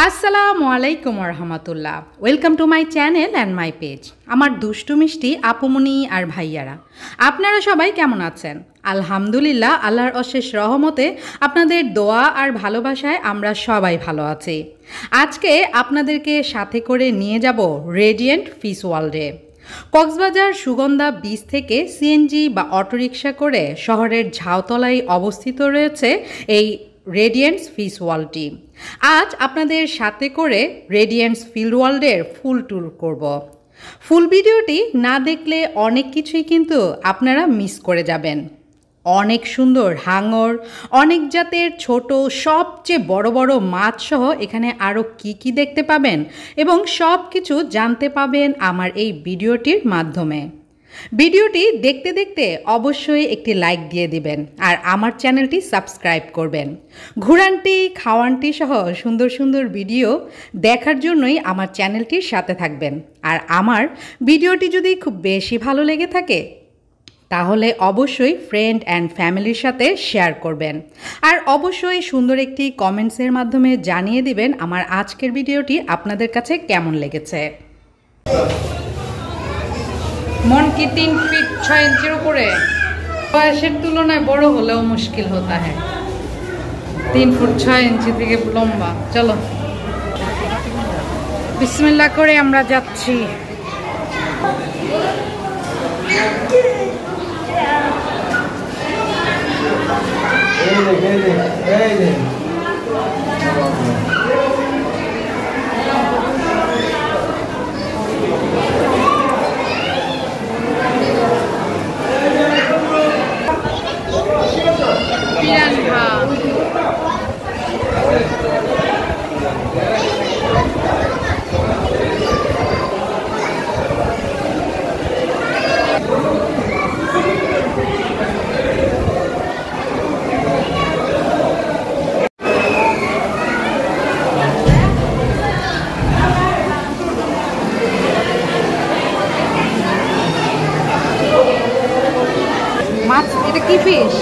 আসসালামু আলাইকুম রহমতুল্লাহ। Welcome to my channel and my page. আমার দুষ্টু মিষ্টি আপুমনি আর ভাইয়ারা, আপনারা সবাই কেমন আছেন? আলহামদুলিল্লাহ, আল্লাহর অশেষ রহমতে আপনাদের দোয়া আর ভালোবাসায় আমরা সবাই ভালো আছি। আজকে আপনাদেরকে সাথে করে নিয়ে যাব রেডিয়েন্ট ফিশ ওয়ার্ল্ডে। কক্সবাজার সুগন্ধা বিচ থেকে সিএনজি বা অটোরিকশা করে শহরের ঝাউতলায় অবস্থিত রয়েছে এই রেডিয়েন্টস ফিশ ওয়ার্ল্ডটি। আজ আপনাদের সাথে করে রেডিয়েন্টস ফিশ ওয়ার্ল্ডের ফুল ট্যুর করব। ফুল ভিডিওটি না দেখলে অনেক কিছুই কিন্তু আপনারা মিস করে যাবেন। অনেক সুন্দর হাঙর, অনেক জাতের ছোট সবচেয়ে বড় বড় মাছ সহ এখানে আরও কি দেখতে পাবেন এবং সব কিছু জানতে পাবেন আমার এই ভিডিওটির মাধ্যমে। ভিডিওটি দেখতে দেখতে অবশ্যই একটি লাইক দিয়ে দিবেন আর আমার চ্যানেলটি সাবস্ক্রাইব করবেন। ঘুরানটি খাওয়ানটি সহ সুন্দর সুন্দর ভিডিও দেখার জন্যই আমার চ্যানেলটির সাথে থাকবেন। আর আমার ভিডিওটি যদি খুব বেশি ভালো লেগে থাকে তাহলে অবশ্যই ফ্রেন্ড অ্যান্ড ফ্যামিলির সাথে শেয়ার করবেন। আর অবশ্যই সুন্দর একটি কমেন্টসের মাধ্যমে জানিয়ে দিবেন আমার আজকের ভিডিওটি আপনাদের কাছে কেমন লেগেছে। মন কি 3 ফিট 6 ইঞ্চির উপরে? বয়সের তুলনায় বড় হলেও মুশকিল হতা হ্যাঁ। 3 ফুট 6 ইঞ্চি থেকে লম্বা। চলো বিসমিল্লাহ করে আমরা যাচ্ছি। মাছ, এটা কি ফিশ?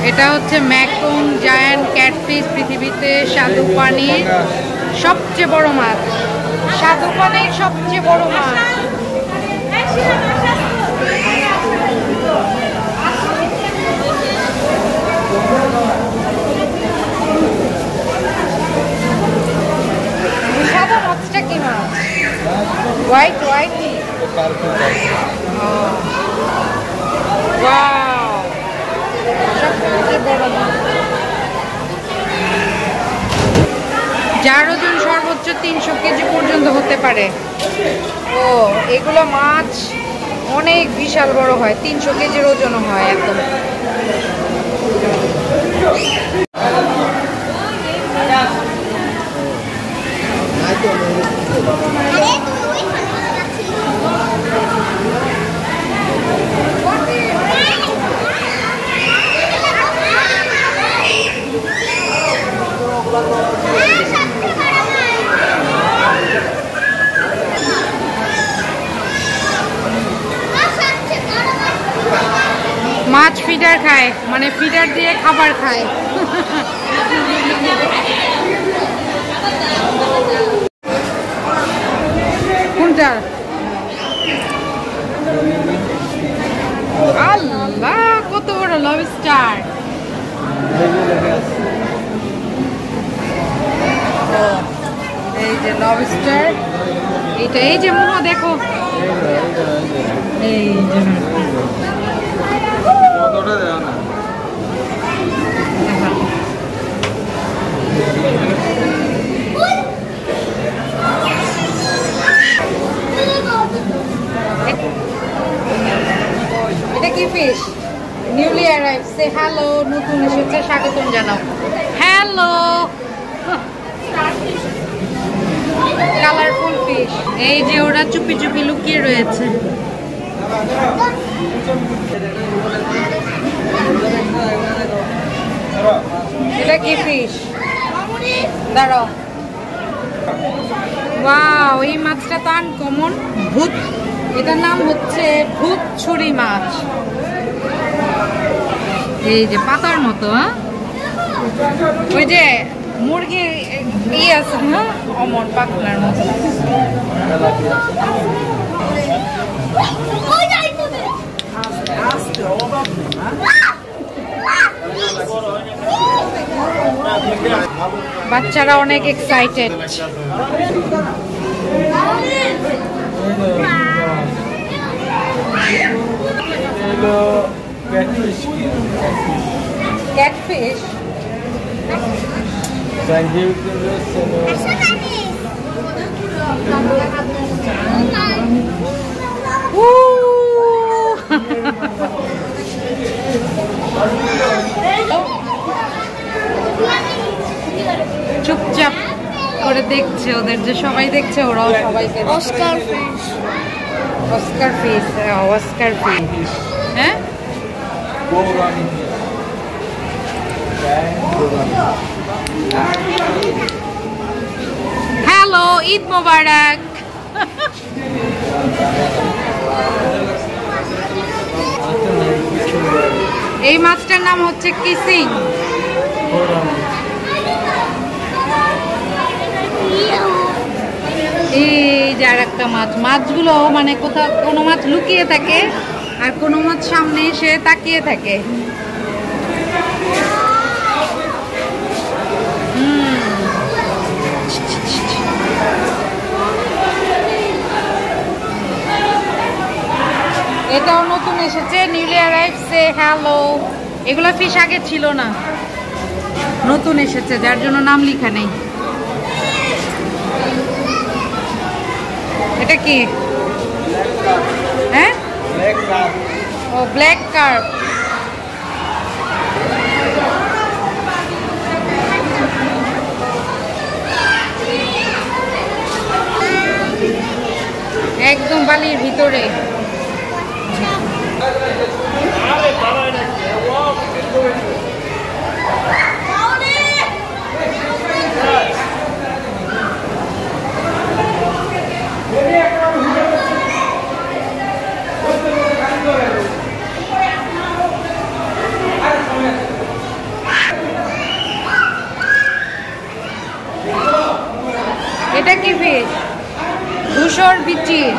এটা হচ্ছে ম্যাকুন জায়ান্ট ক্যাটফিশ, পৃথিবীতে স্বাদু পানির সবচেয়ে বড় মাছ। স্বাদু পানির সবচেয়ে বড় মাছ। সাদা মাছটা কি মাছ? হোয়াইট যার ওজন সর্বোচ্চ 300 কেজি পর্যন্ত হতে পারে। ও এগুলো মাছ অনেক বিশাল বড় হয়, 300 কেজির ওজনও হয় একদম। মাছ ফিডার খায়, মানে ফিডার দিয়ে খাবার খায়। কোনটা? আল্লাহ কত বড় লবস্টার! এই যে লবস্টার, এইটা এই যে মোমো দেখো, এই যে এটা কি ফিশ? নিউলি অ্যারাইভ, সে হ্যালো, নতুন এসেছে, স্বাগতম জানাও। Hello, colourful fish. এই যে ওরা চুপি চুপি লুকিয়ে রয়েছে। এটা কি ফিশ? দাঁড়াও, ওয়াও, এই মাছটা তো আনকমন। ভূত, এটার নাম হচ্ছে ভূত ছুরি মাছ। এই যে পাতার মতো, হ্যাঁ, ওই যে মুরগির ই আছে, হ্যাঁ, অমন পাতলার মতো। বাচ্চারা অনেক এক্সাইটেড। ক্যাটফিশ, চুপচাপ করে দেখছে, ওদের যে সবাই দেখছে, ওরাও সবাইকে। Oscar fish, Oscar fish, Oscar fish, হ্যাঁ। হ্যালো, ঈদ মোবারক। এই মাছটার নাম হচ্ছে কিসিং। এই যে আর একটা মাছ, মাছগুলো মানে কোথাও কোনো মাছ লুকিয়ে থাকে আর কোনো মাছ সামনে এসে তাকিয়ে থাকে। এটাও নতুন এসেছে, নিউলি অ্যারাইভ, সে হ্যালো। এগুলো ফিশ আগে ছিল না, নতুন এসেছে, যার জন্য নাম লেখা নেই। এটা কি? হ্যাঁ, ও ব্ল্যাক কার্প। একদম বালির ভিতরে। এটা কি ফিশ? ধূসর বিচির,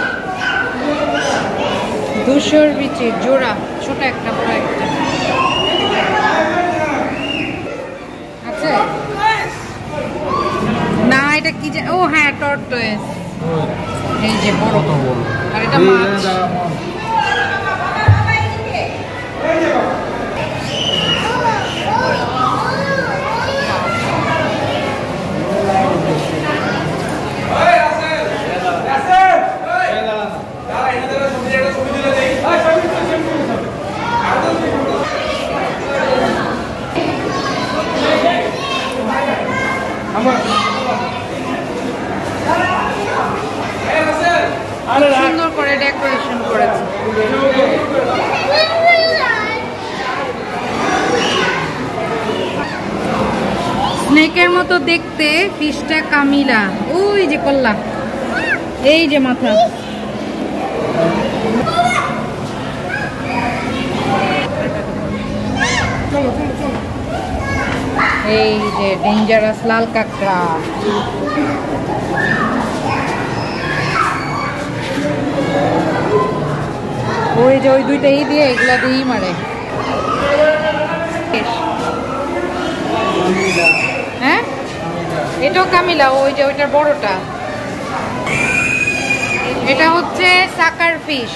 ধূসর বিচির জোড়া, ছোট একটা বড় একটা আছে না। এটা কি? ও হ্যাঁ, টর্টয়েস। এই যে বড়, আর এটা মাছ। সুন্দর করে ডেকোরেশন করেছে। স্নেকের মতো দেখতে ফিশটা কামিলা। ওই যে কল্লা, এই যে মাথা। এই যে ডেঞ্জারাস লাল কাঁকড়া। ওই যে ওই দুইটা ই দিয়ে, এগুলা দিয়েই মারে। হ্যাঁ, এটাও কামিলা, ওই যে ওইটার বড়টা। এটা হচ্ছে সাকার ফিশ।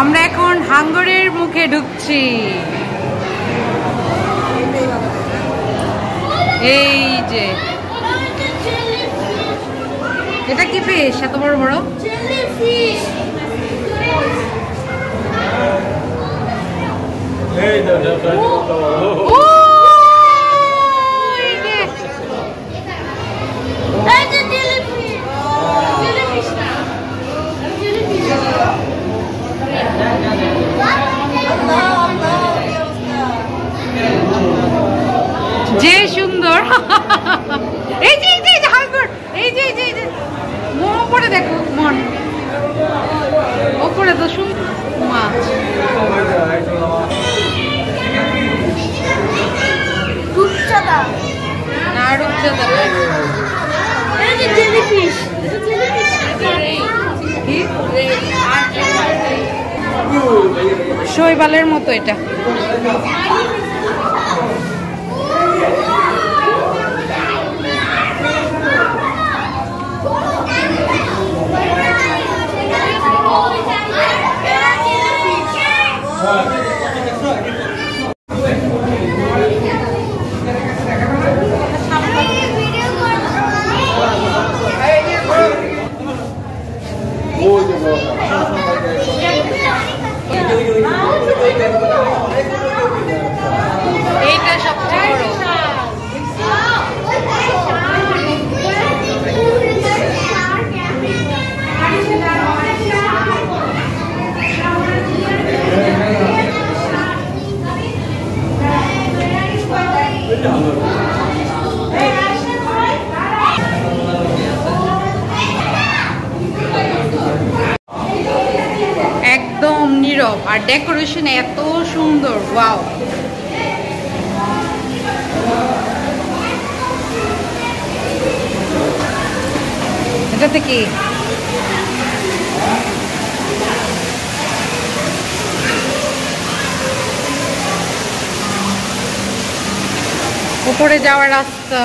আমরা এখন হাঙ্গরের মুখে ঢুকছি। এই যে এটা কি ফিশ এত বড় বড়? যে সুন্দর। এই যে এই যে হাঙ্গর, এই যে এই যে এই যে ওপরে দেখো, মন ওপরে তো সুন্দর মাছ। রূপচাঁদা না, রূপচাঁদা শৈবালের মতো এটা। এইটা সবচেয়ে বড়। একদম নীরব, আর ডেকোরেশন এত সুন্দর, ওয়াও। এটাতে কি? উপরে যাওয়ার রাস্তা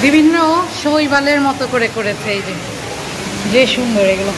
বিভিন্ন শৈবালের মতো করে করেছে। এই যে যে সুন্দর এগুলো।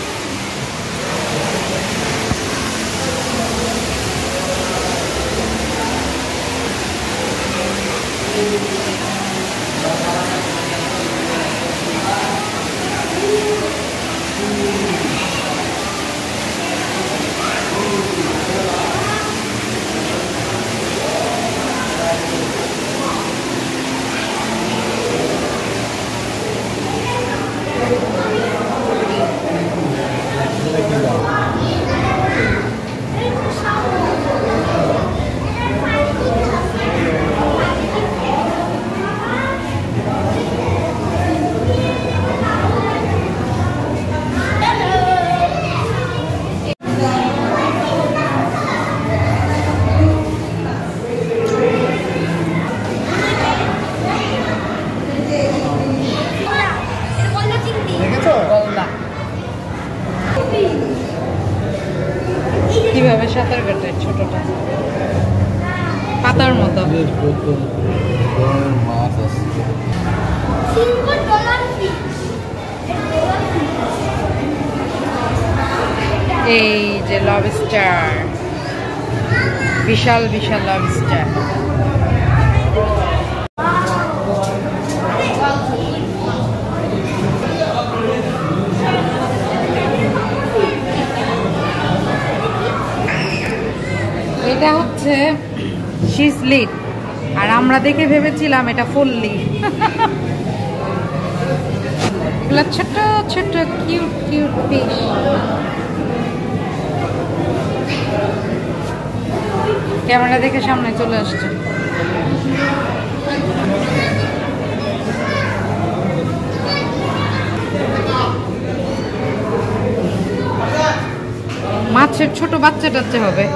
কিভাবে সাঁতার কাটে ছোটটা, পাতার মতো। এই যে লবস্টার, বিশাল বিশাল লবস্টার। এটা হচ্ছে সিজলি, আর আমরা দেখে ভেবেছিলাম এটা ফুললি। এগুলো ছোট ছোট কিউট কিউট ফিশ। ক্যামেরা দেখে সামনে চলে আসছে। মাছের ছোট বাচ্চা টাচ্চা হবে।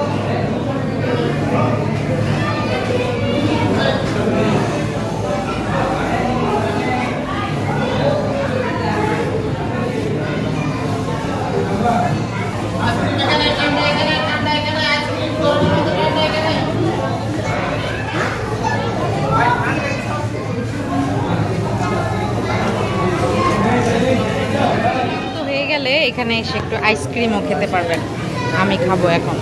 এখানে এসে একটু আইসক্রিমও খেতে পারবেন। আমি খাবো এখন।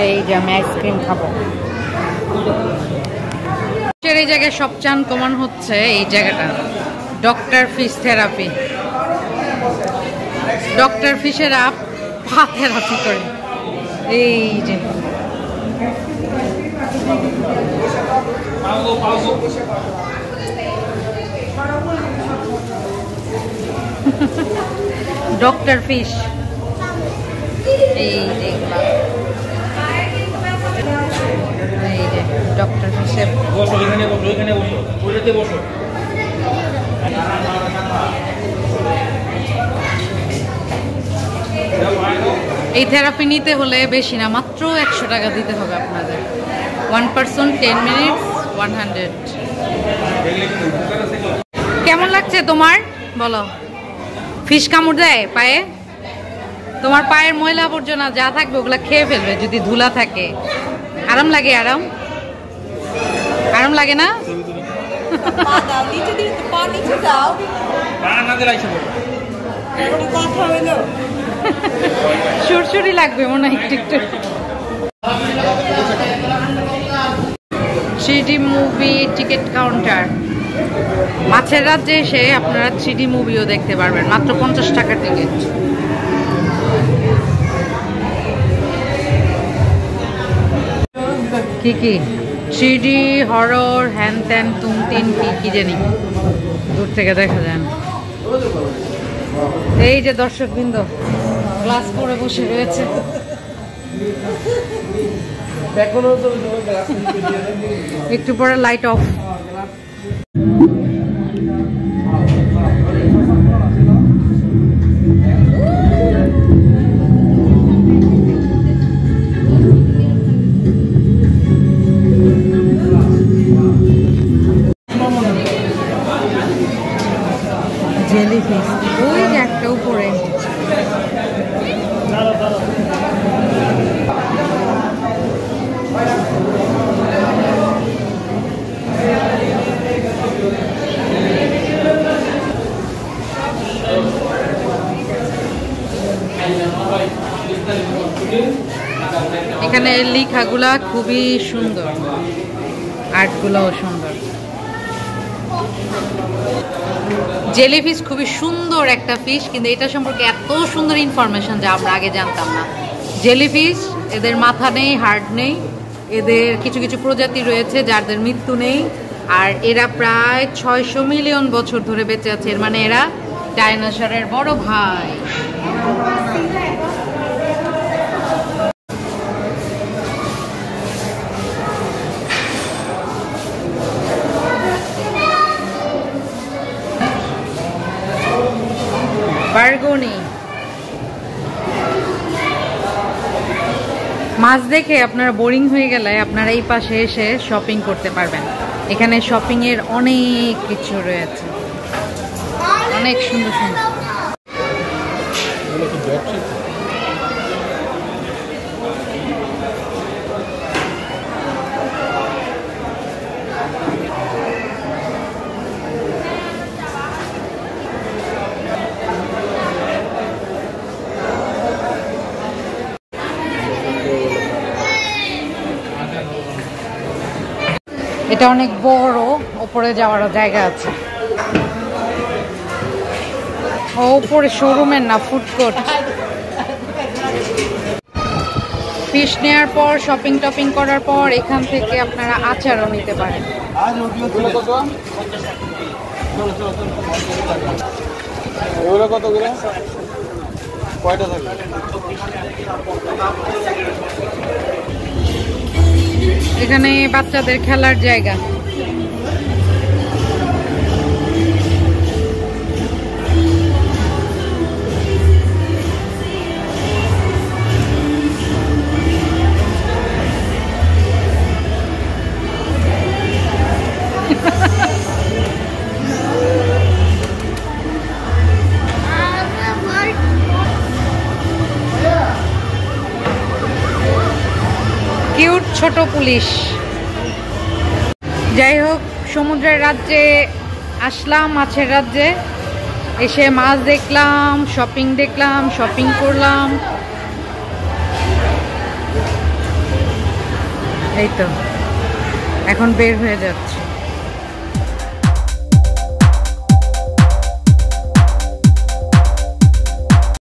এই যে আমি আইসক্রিম খাবো। এই জায়গায় সবচেয়ে আনকমন হচ্ছে এই জায়গাটা, ডক্টর ফিশ থেরাপি। ডক্টর ফিশেরা পা থেরাপি করে। এই যে ডক্টর ফিশ, এই যে ডক্টর ফিশের এই থেরাপি নিতে হলে বেশি না, মাত্র 100 টাকা দিতে হবে আপনাদের। 1 person 10 minutes 100। কেমন লাগছে তোমার বলো? ফিশ কামড় দেয় পায়ে? তোমার পায়ের ময়লা আবর্জনা যা থাকবে ওগুলা খেয়ে ফেলবে যদি ধুলা থাকে। আরাম লাগে? আরাম আরাম লাগে না? সুরসুরি লাগবে মনে হয় একটু একটু। 3D movie ticket counter. মাছের রাজ্যে এসে আপনারা 3D মুভিও দেখতে পারবেন, মাত্র 50 টাকার টিকিট। কি কি 3D হরর হ্যান ত্যান তুমতিন কি জানি, দূর থেকে দেখা যায় না। এই যে দর্শকবৃন্দ গ্লাস পরে বসে রয়েছে। একটু পরে লাইট অফ। জেলিফিশ ওই যে একটা উপরে। এখানে লেখাগুলা খুবই সুন্দর, আর্টগুলোও সুন্দর। জেলিফিশ খুবই সুন্দর একটা ফিশ, কিন্তু এটা সম্পর্কে এত সুন্দর ইনফরমেশন যা আমরা আগে জানতাম না। জেলিফিশ এদের মাথা নেই, হার্ট নেই, এদের কিছু কিছু প্রজাতি রয়েছে যাদের মৃত্যু নেই, আর এরা প্রায় 600 মিলিয়ন বছর ধরে বেঁচে আছে। এর মানে এরা ডাইনোসরের বড় ভাই। বারগোনি মাছ দেখে আপনারা বোরিং হয়ে গেলে আপনারা এই পাশে এসে শপিং করতে পারবেন। এখানে শপিং এর অনেক কিছু রয়েছে, অনেক সুন্দর সুন্দর। এটা অনেক বড়, উপরে যাওয়ারও জায়গা আছে। ও উপরে শোরুমের না, ফুড কোর্ট। ফিশ নেওয়ার পর শপিং টপিং করার পর এখান থেকে আপনারা আচারও নিতে পারেন। এগুলো কত করে? কয়টা থাকে? এখানে বাচ্চাদের খেলার জায়গা। ছোট পুলিশ। যাই হোক, সমুদ্রের রাজ্যে আসলাম, মাছের রাজ্যে এসে মাছ দেখলাম, শপিং করলাম। এই তো এখন বের হয়ে যাচ্ছে।